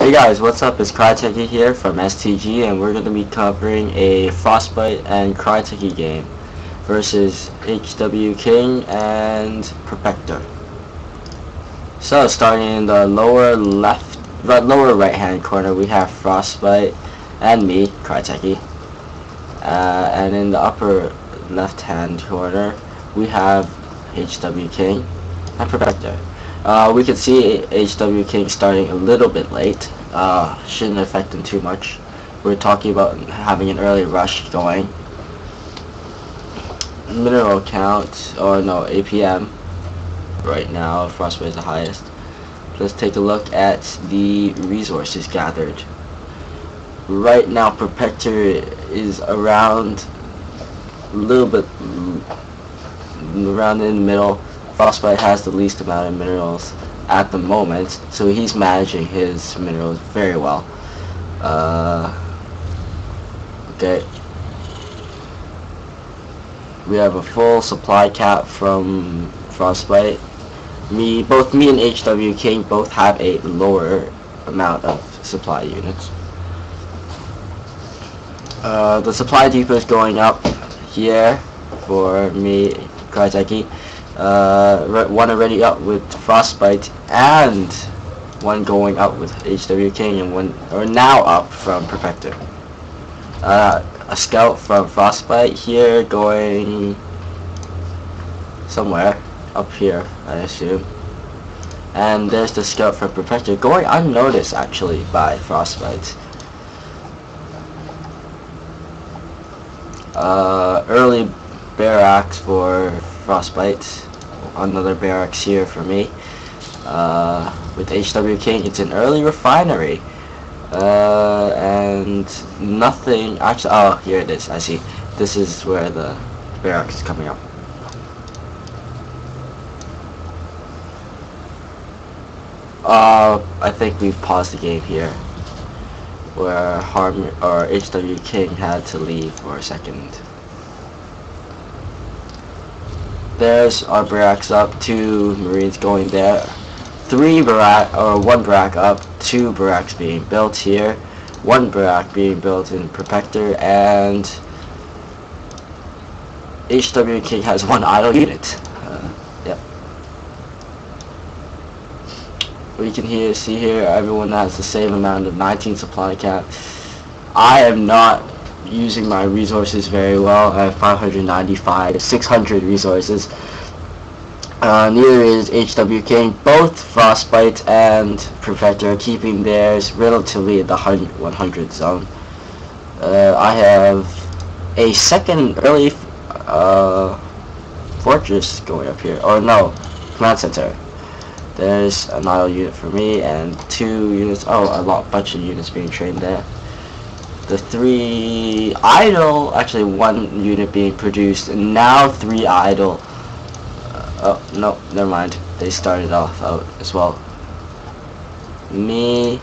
Hey guys, what's up? It's Crytekey here from STG, and we're going to be covering a Frostbite and Crytekey game versus HW King and Protector. So, starting in the lower lower right hand corner, we have Frostbite and me, Crytekey. And in the upper left hand corner, we have HW King and Protector. We can see HW King starting a little bit late. Shouldn't affect him too much. We're talking about having an early rush going. Mineral count, or no, APM. Right now, Frostbite is the highest. Let's take a look at the resources gathered. Right now, Protector is around a little bit around in the middle. Frostbite has the least amount of minerals at the moment, so he's managing his minerals very well. Okay. We have a full supply cap from Frostbite. Both me and HW King both have a lower amount of supply units. The supply depot is going up here for me, Crytekey. One already up with Frostbite, and one going up with HW King, and one now up from Protector. A scout from Frostbite here going somewhere up here, I assume. And there's the scout from Protector going unnoticed actually by Frostbite. Early barracks for Frostbite. Another barracks here for me. With HW King, it's an early refinery. And nothing actually. Oh, here it is. I see. This is where the barracks is coming up. I think we've paused the game here, where HW King had to leave for a second. There's our barracks up, 2 Marines going there, 1 barrack up, 2 barracks being built here, 1 barrack being built in Protector, and HW King has 1 idle unit. Yep. We can see here everyone has the same amount of 19 supply cap. I am not using my resources very well. I have 595, 600 resources. Neither is HW King. Both Frostbite and Protector are keeping theirs relatively in the 100 zone. I have a second early fortress going up here. Or no, command center. There's an idle unit for me and 2 units. Oh, a bunch of units being trained there. The 3 idle, actually 1 unit being produced, and now 3 idle. Oh, no, never mind. They started off out as well. Me,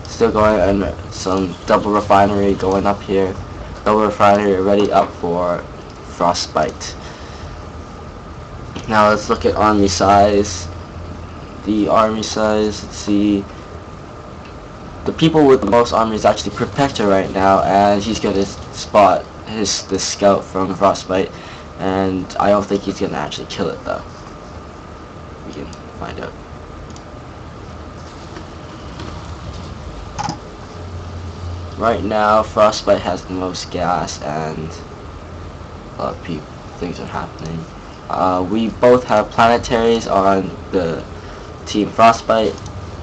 still going, and some double refinery going up here. Double refinery already up for Frostbite. Now let's look at army size. The army size, let's see. The people with the most army is actually Protector right now, and he's gonna spot the scout from Frostbite, and I don't think he's gonna actually kill it though. We can find out. Right now, Frostbite has the most gas, and a lot of things are happening. We both have planetaries on the Team Frostbite,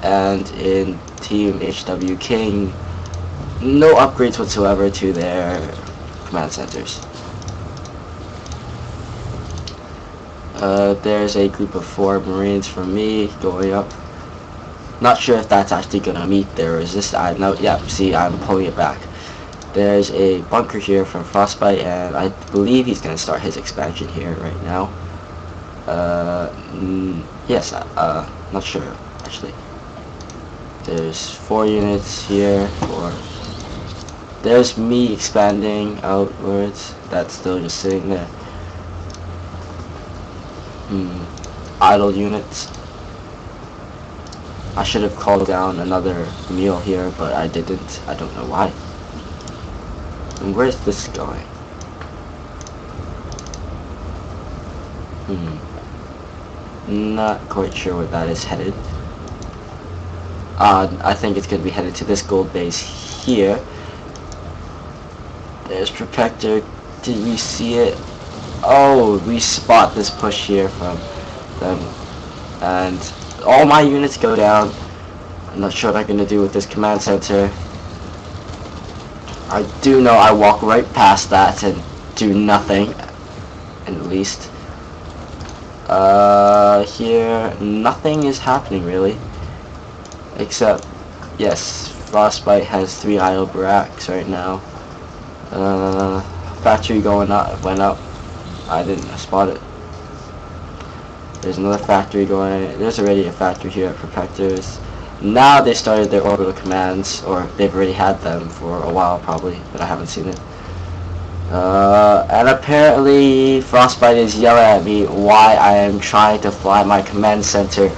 and in Team HW King, no upgrades whatsoever to their command centers. There's a group of 4 Marines from me going up. Not sure if that's actually gonna meet their resist. No, yeah, see, I'm pulling it back. There's a bunker here from Frostbite, and I believe he's gonna start his expansion here right now. Yes, not sure actually. There's 4 units here. There's me expanding outwards. That's still just sitting there. Idle units. I should have called down another meal here, but I didn't. I don't know why. And where's this going? Not quite sure where that is headed. I think it's going to be headed to this gold base here. There's Protector. Did we see it? Oh, we spot this push here from them. And all my units go down. I'm not sure what I'm going to do with this command center. I do know I walk right past that and do nothing. At least. Here, nothing is happening really. Except, yes, Frostbite has 3 idle barracks right now. Factory went up. I didn't spot it. There's another factory going. There's already a factory here at Protectors. Now they started their orbital commands, or they've already had them for a while probably, but I haven't seen it. And apparently Frostbite is yelling at me why I am trying to fly my command center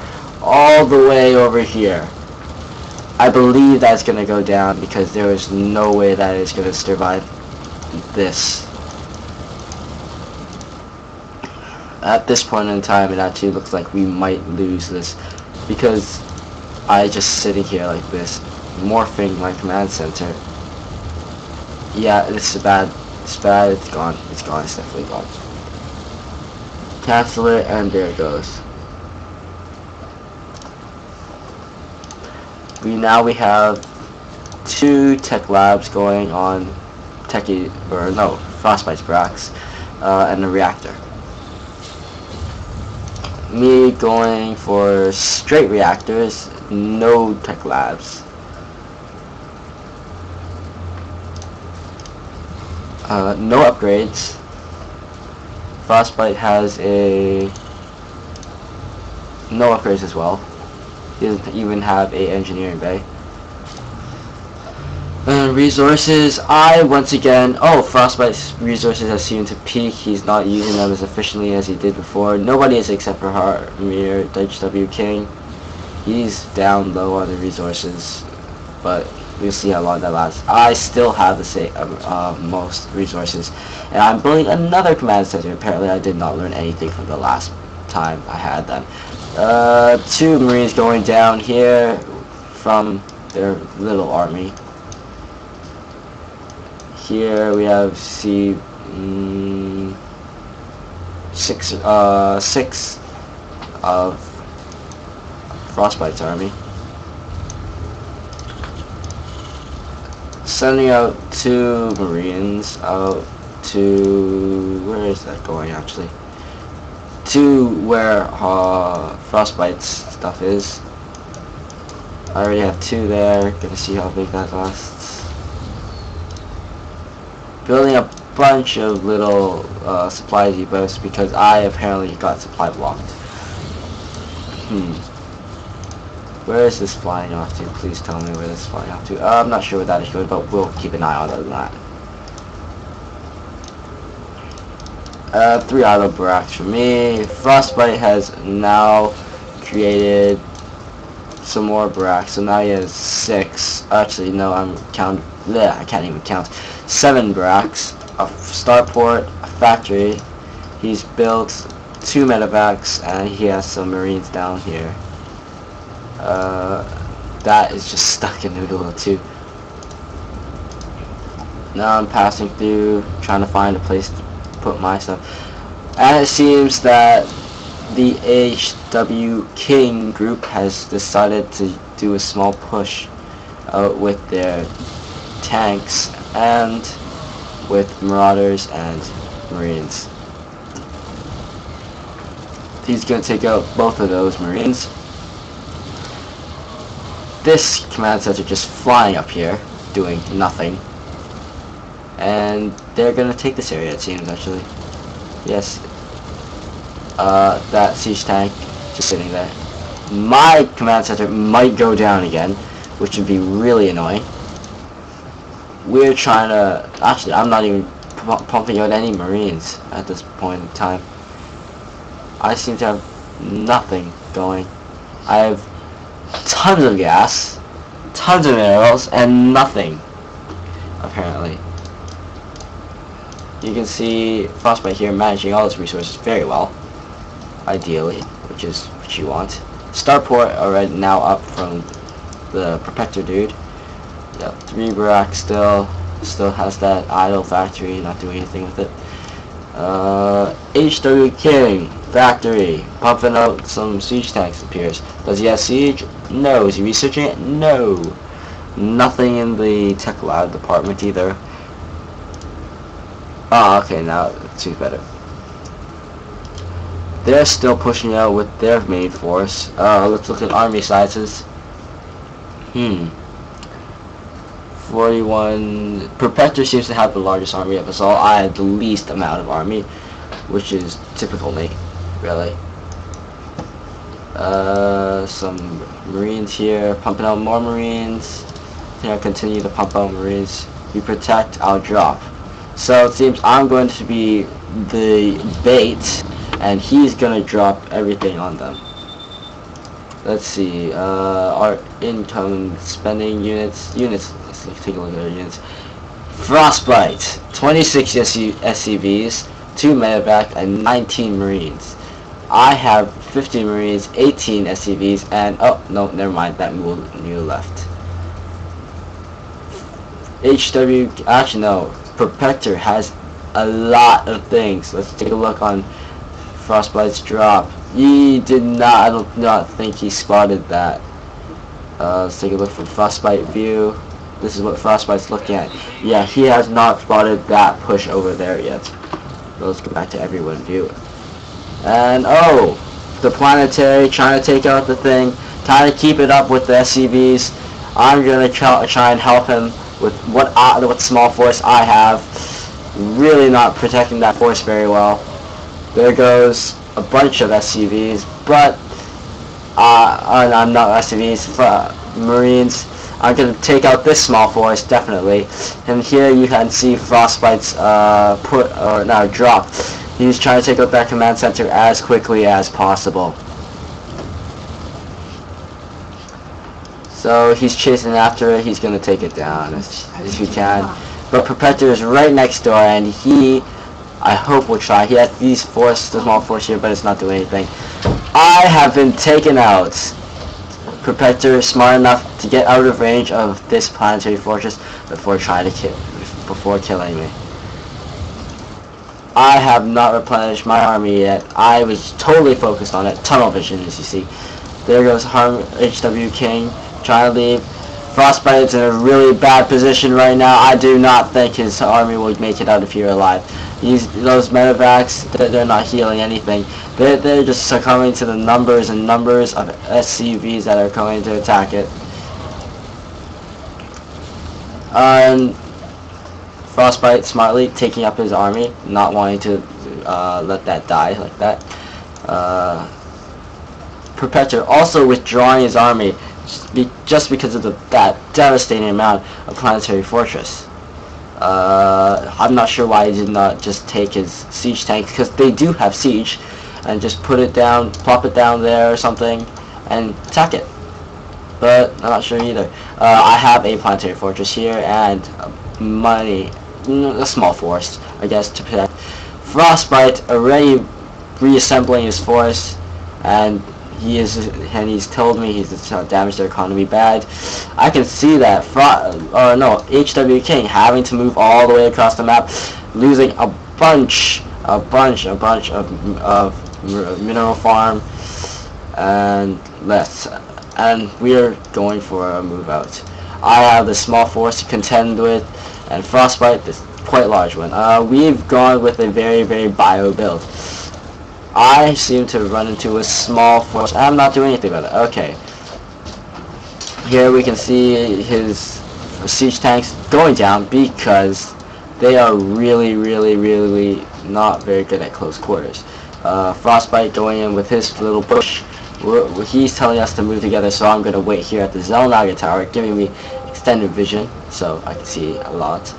all the way over here. I believe that's going to go down because there is no way that it's going to survive this. At this point in time, it actually looks like we might lose this because I just sitting here like this, morphing my command center. Yeah, this is bad. It's bad. It's gone. It's gone. It's definitely gone. Cancel it, and there it goes. We have 2 tech labs going on Frostbite's barracks, and a reactor. Me going for straight reactors, no tech labs. No upgrades. Frostbite has no upgrades as well. He doesn't even have a engineering bay. Resources, Frostbite's resources have seemed to peak. He's not using them as efficiently as he did before. Nobody is except for Harmir HW King. He's down low on the resources, but we'll see how long that lasts. I still have the same most resources, and I'm building another command center. Apparently I did not learn anything from the last time I had them. 2 Marines going down here from their little army. Here we have 6 of Frostbite's army. Sending out 2 Marines out to, where is that going actually? To where Frostbite's stuff is. I already have 2 there. Gonna see how big that lasts. Building a bunch of little supply depots because I apparently got supply blocked. Where is this flying off to? Please tell me where this is flying off to. I'm not sure where that is going, but we'll keep an eye on that. 3 idle barracks for me. Frostbite has now created some more barracks, so now he has 6. Actually, no, I can't even count. 7 barracks, a starport, a factory. He's built 2 medevacs, and he has some Marines down here. That is just stuck in the middle of 2. Now I'm passing through, trying to find a place to put my stuff. And it seems that the HW King group has decided to do a small push out with their tanks and with marauders and marines. He's going to take out both of those marines. This command center just flying up here, doing nothing. And they're going to take this area, it seems, actually. Yes. That siege tank just sitting there. My command center might go down again, which would be really annoying. We're trying to... Actually, I'm not even pumping out any marines at this point in time. I seem to have nothing going. I have tons of gas, tons of minerals, and nothing, apparently. You can see Frostbite here managing all his resources very well, ideally, which is what you want. Starport already now up from the Protector dude. Yep, 3 Barak still has that idle factory, not doing anything with it. HW King factory, pumping out some siege tanks, appears. Does he have siege? No. Is he researching it? No. Nothing in the tech lab department either. Oh, okay, now it seems better. They're still pushing out with their main force. Let's look at army sizes. 41. Protector seems to have the largest army of us all. I have the least amount of army, which is typical me, really. Some Marines here, pumping out more Marines. I think I'll continue to pump out Marines. You protect, I'll drop. So it seems I'm going to be the bait, and he's gonna drop everything on them. Let's see, our income spending units, let's take a look at our units. Frostbite, 26 SCVs, 2 medevac, and 19 Marines. I have 50 Marines, 18 SCVs, and, oh, no, never mind, that mule left. Actually no, Protector has a lot of things. Let's take a look on Frostbite's drop. He did not, I do not think he spotted that. Let's take a look from Frostbite view. This is what Frostbite's looking at. Yeah, he has not spotted that push over there yet. Let's go back to everyone view. And oh, the planetary trying to take out the thing, trying to keep it up with the SCVs. I'm gonna try and help him with what small force I have. Really not protecting that force very well. There goes a bunch of SCVs, but I'm not SCVs, Marines. I'm going to take out this small force, definitely. And here you can see Frostbite's drop. He's trying to take out that command center as quickly as possible. So he's chasing after it. He's going to take it down as he can. But Protector is right next door, and he, I hope, will try. He has the small force here, but it's not doing anything. I have been taken out. Protector is smart enough to get out of range of this planetary fortress before killing me. I have not replenished my army yet. I was totally focused on it. Tunnel vision, as you see. There goes HW King trying to leave. Frostbite is in a really bad position right now. I do not think his army will make it out of here alive. Those medevacs, they're not healing anything. They're just succumbing to the numbers and numbers of SCVs that are going to attack it. Frostbite smartly taking up his army, not wanting to let that die like that. Protector also withdrawing his army just because of that devastating amount of planetary fortress. I'm not sure why he did not just take his siege tanks, because they do have siege, and just put it down, plop it down there or something, and attack it. But I'm not sure either. I have a planetary fortress here, and a small force, I guess, to protect. Frostbite already reassembling his force, and he's told me he's damaged their economy bad. I can see that HW King having to move all the way across the map, losing a bunch of mineral farm, and we are going for a move out. I have the small force to contend with, and Frostbite is quite large one. We've gone with a very, very bio build. I seem to run into a small force. I'm not doing anything about it. Okay. Here we can see his siege tanks going down because they are really, really, really not very good at close quarters. Frostbite going in with his little push. He's telling us to move together, so I'm going to wait here at the Zelnaga Tower, giving me extended vision, so I can see a lot.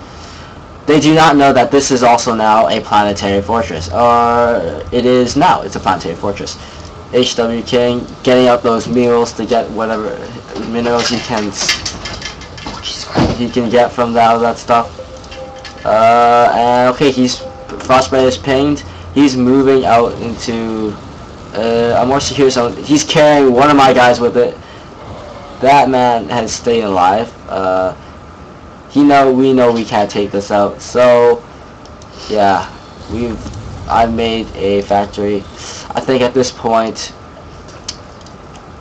They do not know that this is also now a planetary fortress, or it is now. It's a planetary fortress. HW King getting out those mules to get whatever minerals he can get from that stuff. And okay, Frostbite is pinged. He's moving out into a more secure zone. He's carrying one of my guys with it. That man has stayed alive. We know we can't take this out. So yeah, I've made a factory. I think at this point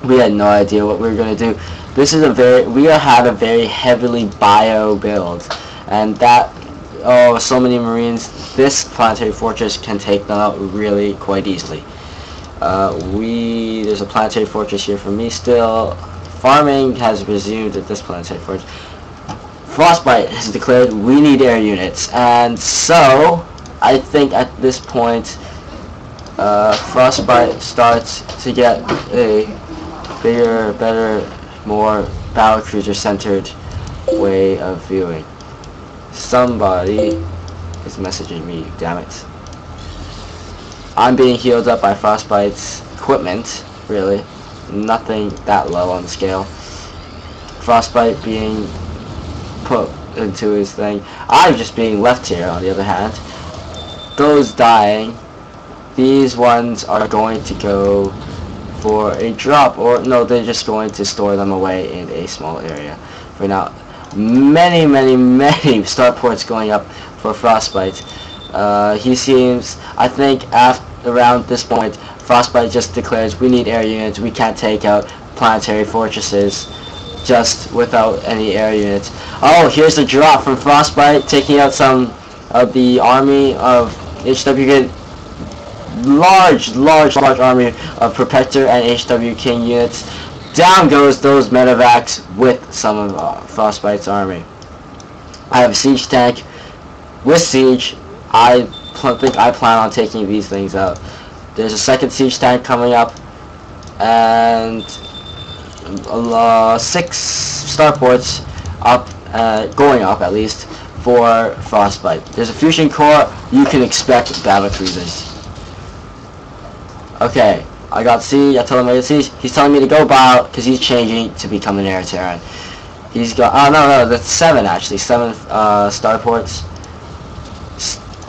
we had no idea what we were gonna do. This is we had a very heavily bio build, and that so many Marines. This planetary fortress can take them out really quite easily. There's a planetary fortress here for me still. Farming has resumed at this planetary fortress. Frostbite has declared we need air units, and so I think at this point Frostbite starts to get a bigger, better, more battlecruiser centered way of viewing. Somebody is messaging me, damn it. I'm being healed up by Frostbite's equipment, really. Nothing that low on the scale. Frostbite being put into his thing. I'm just being left here, on the other hand. Those dying, these ones are going to go for a drop, or no, they're just going to store them away in a small area for now. Many starports going up for Frostbite. He seems, I think around this point, Frostbite just declares we need air units. We can't take out planetary fortresses just without any air units. Oh, here's a drop from Frostbite, taking out some of the army of HW. Large army of Protector and HW King units. Down goes those medevacs with some of Frostbite's army. I have a siege tank. With siege, I think I plan on taking these things out. There's a second siege tank coming up, and 6 starports up, going up at least, for Frostbite. There's a fusion core. You can expect battlecruisers. Okay, I got siege. I told him I got siege. He's telling me to go bow because he's changing to become an air Terran. He's got, oh no, that's 7 actually, 7 starports.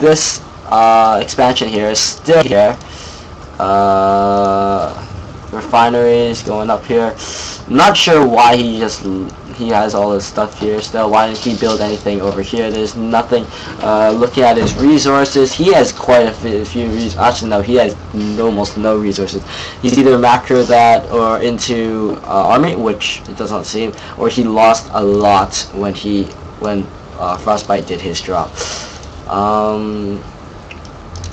This expansion here is still here. Refineries going up here. I'm not sure why he has all his stuff here still. Why didn't he build anything over here? There's nothing. Looking at his resources, he has quite a few resources. Actually, no, he has almost no resources. He's either macro that or into army, which it doesn't seem, or he lost a lot when Frostbite did his drop.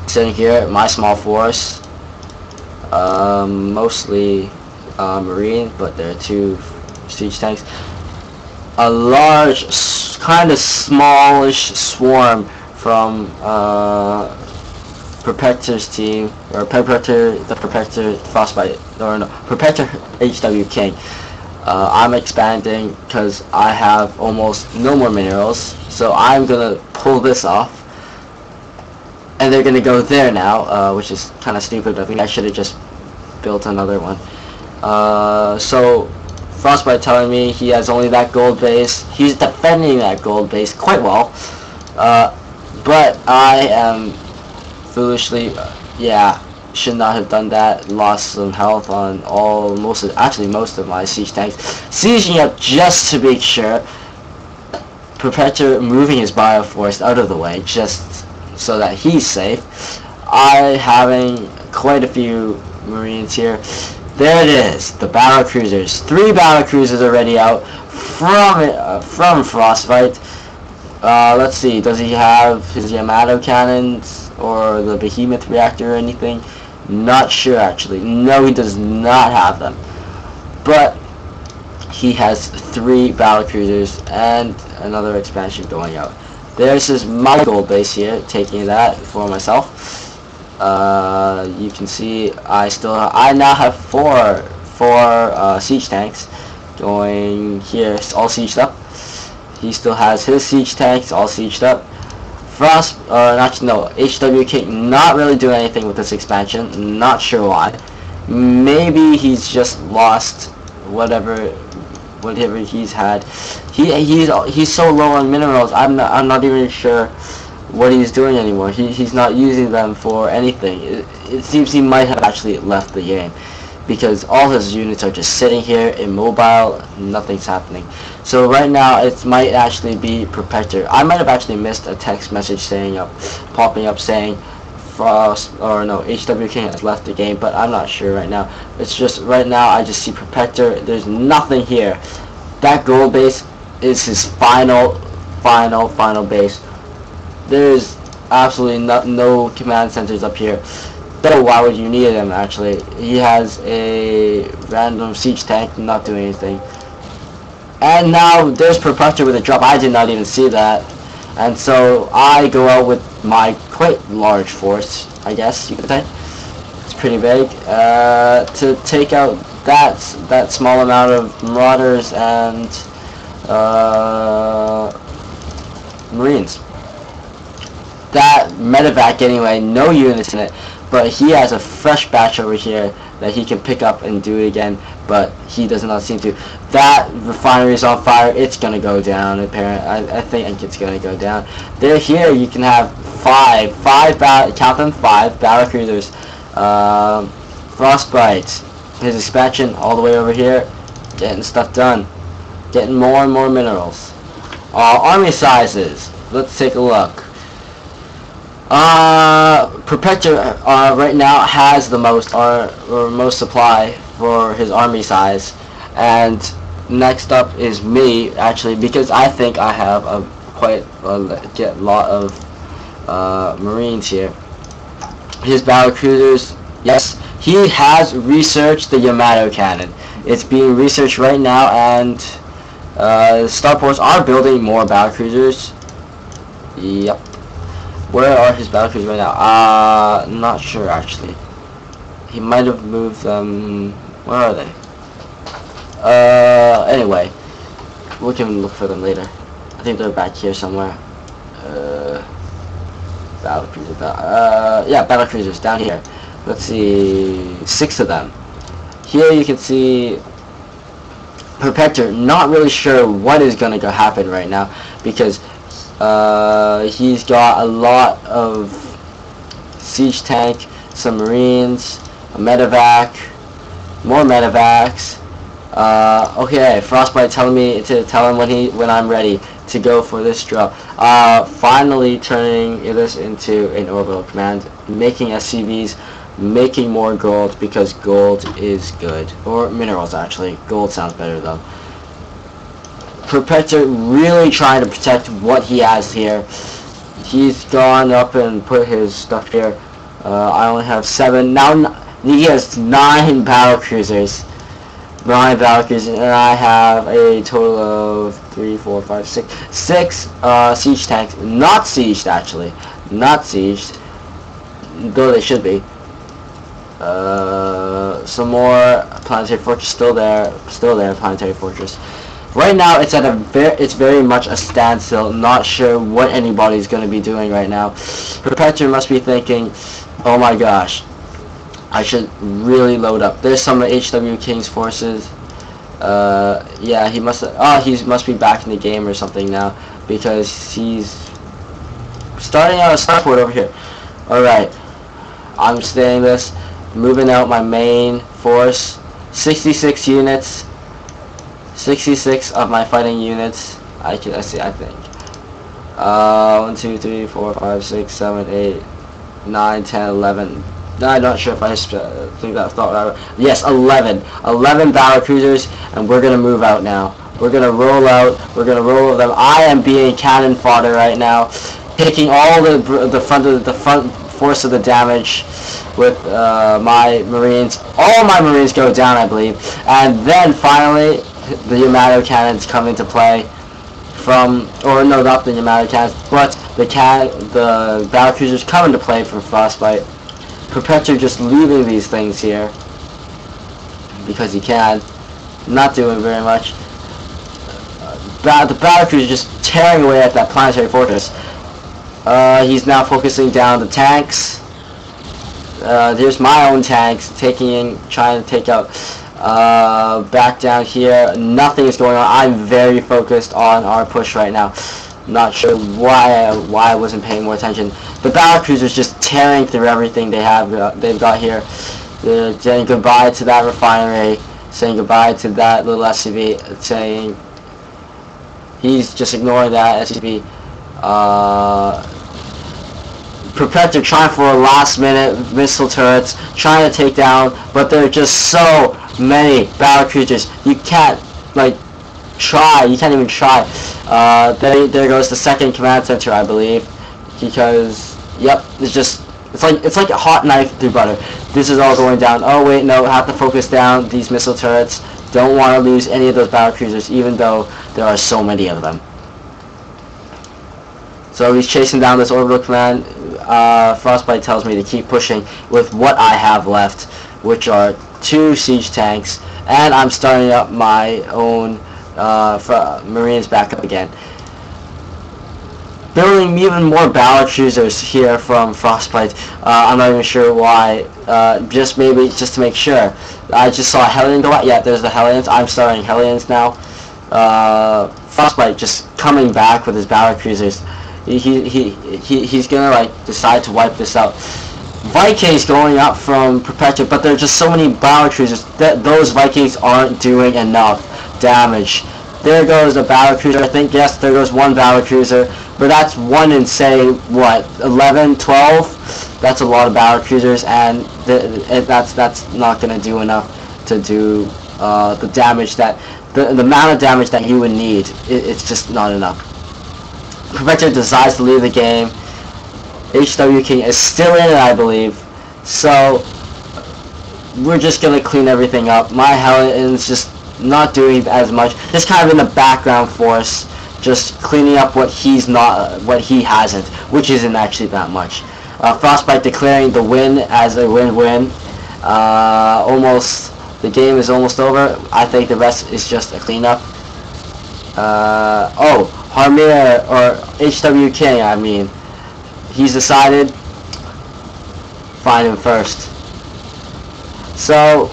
Sitting here, my small force, mostly Marine, but there are 2 siege tanks. A large, kind of smallish swarm from Protector's team, or Protector Frostbite, or no, Protector HW King. I'm expanding because I have almost no more minerals, so I'm gonna pull this off. And they're gonna go there now, which is kind of stupid. I think I should have just built another one. So Frostbite telling me he has only that gold base. He's defending that gold base quite well. But I am foolishly, should not have done that. Lost some health on most of my siege tanks. Sieging up just to make sure. Protector moving his bioforce out of the way just so that he's safe. I having quite a few Marines here. There it is, the battle cruisers. 3 battle cruisers already out from Frostbite. Let's see, does he have his Yamato cannons or the Behemoth reactor or anything? Not sure actually. No, he does not have them. But he has 3 battle cruisers and another expansion going out. There's my gold base here, taking that for myself. You can see I now have 4 siege tanks going here, all sieged up. He still has his siege tanks all sieged up. HW King not really doing anything with this expansion, not sure why. Maybe he's just lost whatever he's had. He's so low on minerals. I'm not even sure what he's doing anymore. He's not using them for anything. It seems he might have actually left the game, because all his units are just sitting here immobile, nothing's happening. So right now it might actually be Protector. I might have actually missed a text message popping up saying HW King has left the game, but I'm not sure right now. It's just right now I just see Protector. There's nothing here. That gold base is his final base. There's absolutely no command centers up here. So why would you need him actually? He has a random siege tank not doing anything. And now there's Protector with a drop. I did not even see that. And so I go out with my quite large force, I guess you could say. It's pretty big. To take out that small amount of marauders and marines. That medevac anyway, no units in it, but he has a fresh batch over here that he can pick up and do it again, but he does not seem to. That refinery is on fire. It's gonna go down. Apparently, I think it's gonna go down. There, here you can have five battle cruisers. Frostbites, his expansion all the way over here, getting stuff done, getting more and more minerals. Army sizes. Let's take a look. Protector right now has the most most supply for his army size, and next up is me actually, because I think I have quite a lot of marines here. His battle cruisers, yes, he has researched the Yamato cannon. It's being researched right now, and starports are building more battle cruisers. Yep. Where are his battle cruisers right now? Not sure actually. He might have moved them. Where are they? Anyway, we can look for them later. I think they're back here somewhere. Battle cruiser. Yeah, battle cruisers down here. Let's see, 6 of them. Here you can see Protector. Not really sure what is gonna happen right now, because he's got a lot of siege tank, some marines, a medevac, more medevacs. Okay, Frostbite telling me to tell him when I'm ready to go for this drop. Finally turning this into an orbital command, making SCVs, making more gold, because gold is good, or minerals actually. Gold sounds better though. Protector really trying to protect what he has here. He's gone up and put his stuff here. I only have 7 now. He has 9 battle cruisers. 9 battle cruisers, and I have a total of 3, 4, 5, 6 siege tanks. Not sieged actually. Not sieged, though they should be. Some more planetary fortress still there. Planetary fortress. Right now, it's at it's very much a standstill. Not sure what anybody's going to be doing right now. Protector must be thinking, "Oh my gosh, I should really load up." There's some of HW King's forces. Yeah, he must. He must be back in the game or something now, because he's starting out a starport over here. All right, I'm staying this. Moving out my main force. 66 units. 66 of my fighting units. I think. 1, 2, 3, 4, 5, 6, 7, 8, 9, 10, 11. I'm not sure if I think that thought right. Yes, 11 battle cruisers, and we're gonna move out now. We're gonna roll out. We're gonna roll them. I am being cannon fodder right now, taking all the front force of the damage with my marines. All my marines go down, I believe, and then finally the Yamato cannons come into play. No, not the Yamato cannons, but the battle cruisers come into play from Frostbite. Protector just leaving these things here because he can, not doing very much. The battle cruiser just tearing away at that planetary fortress. He's now focusing down the tanks. There's my own tanks trying to take out. Back down here, nothing is going on. I'm very focused on our push right now. Not sure why I wasn't paying more attention. The battle cruisers just tearing through everything they've got here. They're saying goodbye to that refinery, saying goodbye to that little SCV, saying he's just ignoring that SCV. Protector trying for a last minute missile turrets, trying to take down, but there are just so many battle cruisers. You can't try. You can't even try. There goes the second command center, I believe, because yep, it's like a hot knife through butter. This is all going down. Oh wait, no, have to focus down these missile turrets. Don't want to lose any of those battle cruisers, even though there are so many of them. So he's chasing down this orbital command. Frostbite tells me to keep pushing with what I have left, which are 2 siege tanks, and I'm starting up my own Marines back up again. Building even more battle cruisers here from Frostbite. I'm not even sure why. Just to make sure. I just saw a Hellion go out. Yeah, there's the Hellions. I'm starting Hellions now. Frostbite just coming back with his battle cruisers. He's gonna decide to wipe this out. Vikings going up from Protector, but there are just so many battle cruisers that those Vikings aren't doing enough damage. There goes a battle cruiser. I think, yes, there goes one battle cruiser, but that's one in, say, what, 11, 12? That's a lot of battle cruisers, and that's not gonna do enough to do the damage that the amount of damage that you would need. It's just not enough. Protector decides to leave the game. HW King is still in it, I believe. So we're just gonna clean everything up. My Hellions just not doing as much. Just kind of in the background force, just cleaning up what he hasn't, which isn't actually that much. Frostbite declaring the win as a win-win. The game is almost over. I think the rest is just a cleanup. Harmir, or HW King, I mean, he's decided, find him first. So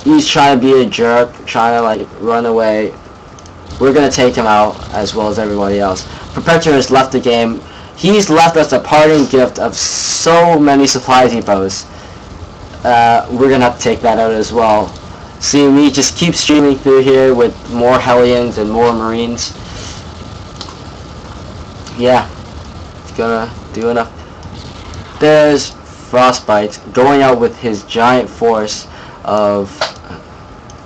he's trying to be a jerk, trying to run away. We're gonna take him out as well as everybody else. Protector has left the game. He's left us a parting gift of so many supply depots. We're gonna have to take that out as well. See, we just keep streaming through here with more Hellions and more Marines. Yeah, it's gonna do enough. There's Frostbite going out with his giant force of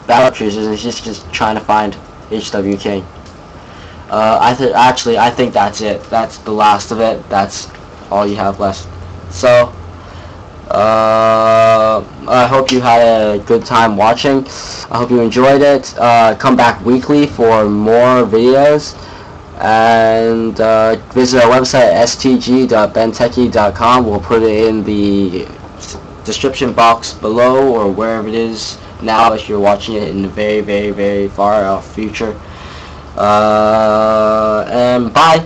battle cruisers, and he's just trying to find HW King. I think that's it. That's the last of it. That's all you have left. So I hope you had a good time watching. I hope you enjoyed it. Come back weekly for more videos, and visit our website stg.bentechie.com. We'll put it in the description box below, or wherever it is now if you're watching it in the very, very, very far off future. And bye.